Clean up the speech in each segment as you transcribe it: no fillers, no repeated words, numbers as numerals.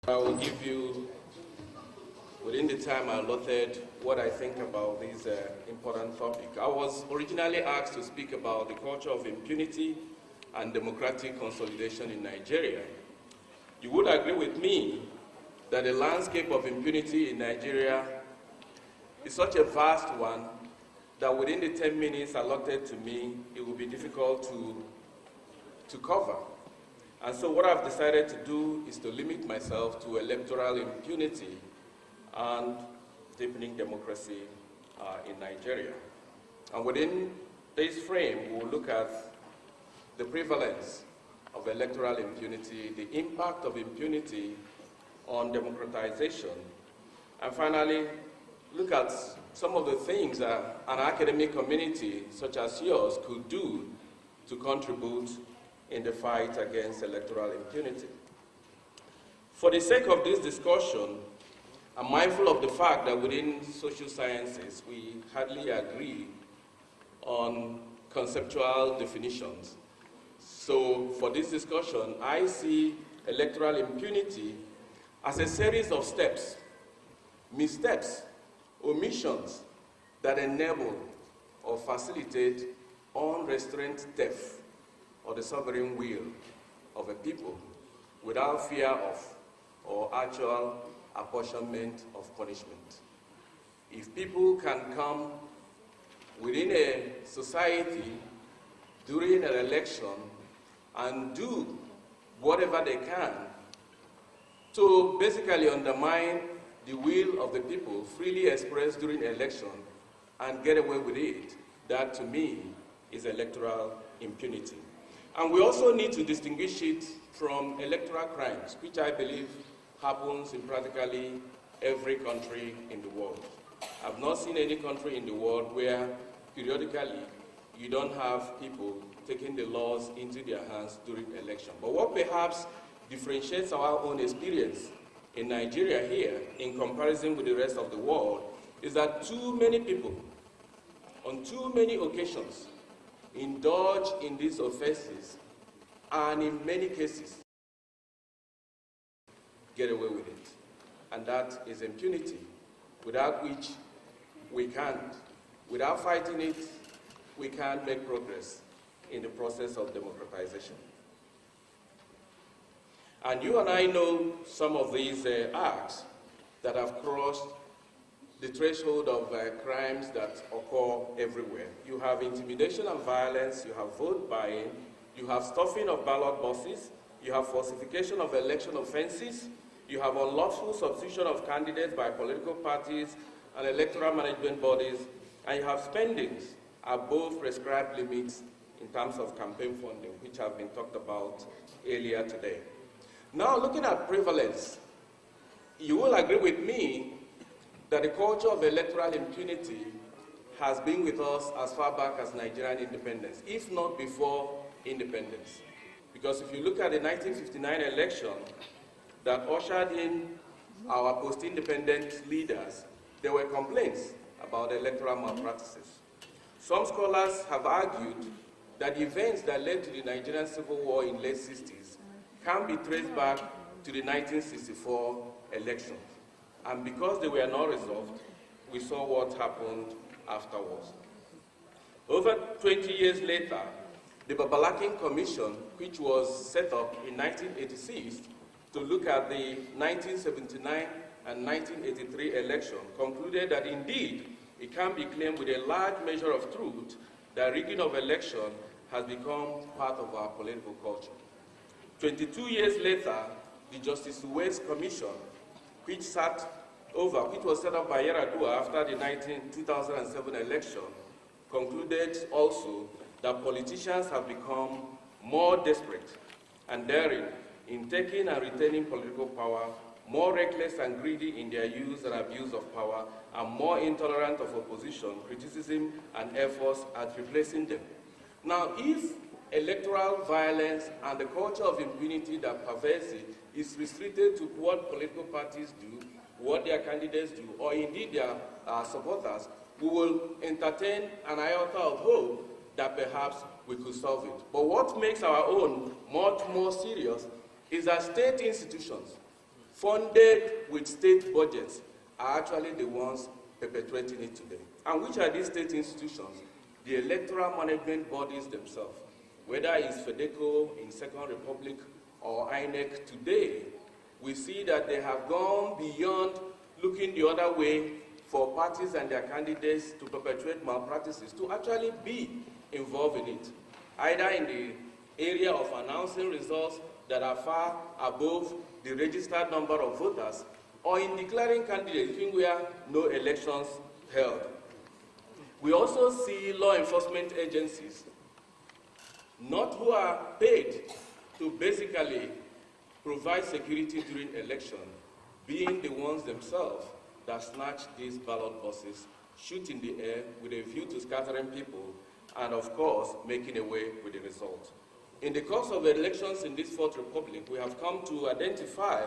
I will give you, within the time I allotted, what I think about this important topic. I was originally asked to speak about the culture of impunity and democratic consolidation in Nigeria. You would agree with me that the landscape of impunity in Nigeria is such a vast one that within the 10 minutes allotted to me, it will be difficult to cover. And so what I've decided to do is to limit myself to electoral impunity and deepening democracy in Nigeria. And within this frame, we'll look at the prevalence of electoral impunity, the impact of impunity on democratization, and finally, look at some of the things that an academic community such as yours could do to contribute in the fight against electoral impunity. For the sake of this discussion, I'm mindful of the fact that within social sciences, we hardly agree on conceptual definitions. So for this discussion, I see electoral impunity as a series of steps, missteps, omissions that enable or facilitate unrestrained theft or the sovereign will of a people without fear of or actual apportionment of punishment. If people can come within a society during an election and do whatever they can to basically undermine the will of the people freely expressed during an election and get away with it, that to me is electoral impunity. And we also need to distinguish it from electoral crimes, which I believe happens in practically every country in the world. I've not seen any country in the world where periodically you don't have people taking the laws into their hands during election. But what perhaps differentiates our own experience in Nigeria here in comparison with the rest of the world is that too many people on too many occasions indulge in these offenses and in many cases get away with it. And that is impunity, without which we can't. Without fighting it, we can't make progress in the process of democratization. And you and I know some of these acts that have crossed the threshold of crimes that occur everywhere. You have intimidation and violence, you have vote buying, you have stuffing of ballot boxes, you have falsification of election offenses, you have unlawful substitution of candidates by political parties and electoral management bodies, and you have spendings above prescribed limits in terms of campaign funding, which have been talked about earlier today. Now, looking at prevalence, you will agree with me that the culture of electoral impunity has been with us as far back as Nigerian independence, if not before independence. Because if you look at the 1959 election that ushered in our post-independent leaders, there were complaints about electoral malpractices. Some scholars have argued that events that led to the Nigerian Civil War in the late 60s can be traced back to the 1964 elections. And because they were not resolved, we saw what happened afterwards. Over 20 years later, the Babalakin Commission, which was set up in 1986 to look at the 1979 and 1983 election, concluded that indeed it can be claimed with a large measure of truth that rigging of election has become part of our political culture. 22 years later, the Justice West Commission, which was set up by Yar'Adua after the 2007 election, concluded also that politicians have become more desperate and daring in taking and retaining political power, more reckless and greedy in their use and abuse of power, and more intolerant of opposition, criticism, and efforts at replacing them. Now, if electoral violence and the culture of impunity that pervades it is restricted to what political parties do, what their candidates do, or indeed their supporters, we will entertain an iota of hope that perhaps we could solve it. But what makes our own much more serious is that state institutions, funded with state budgets are actually the ones perpetuating it today. And which are these state institutions? The electoral management bodies themselves, whether it's FEDECO in Second Republic or INEC today, we see that they have gone beyond looking the other way for parties and their candidates to perpetuate malpractices, to actually be involved in it, either in the area of announcing results that are far above the registered number of voters, or in declaring candidates even where no elections held. We also see law enforcement agencies, not who are paid to basically provide security during election, being the ones themselves that snatch these ballot boxes, shoot in the air with a view to scattering people, and of course, making away with the result. In the course of elections in this Fourth Republic, we have come to identify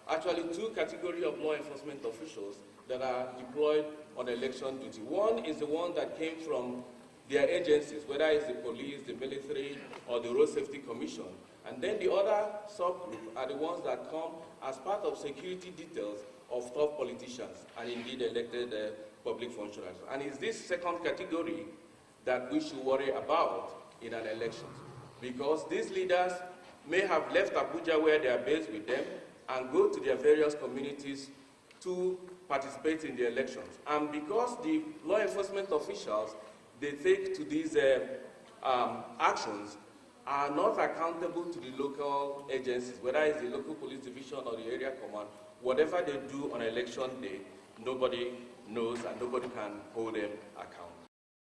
actually two categories of law enforcement officials that are deployed on election duty. One is the one that came from their agencies, whether it's the police, the military, or the Road Safety Commission. And then the other subgroup are the ones that come as part of security details of top politicians and indeed elected public functionaries. And it's this second category that we should worry about in an election, because these leaders may have left Abuja, where they are based with them, and go to their various communities to participate in the elections. And because the law enforcement officials they take to these actions are not accountable to the local agencies, whether it's the local police division or the area command, whatever they do on election day, nobody knows and nobody can hold them accountable.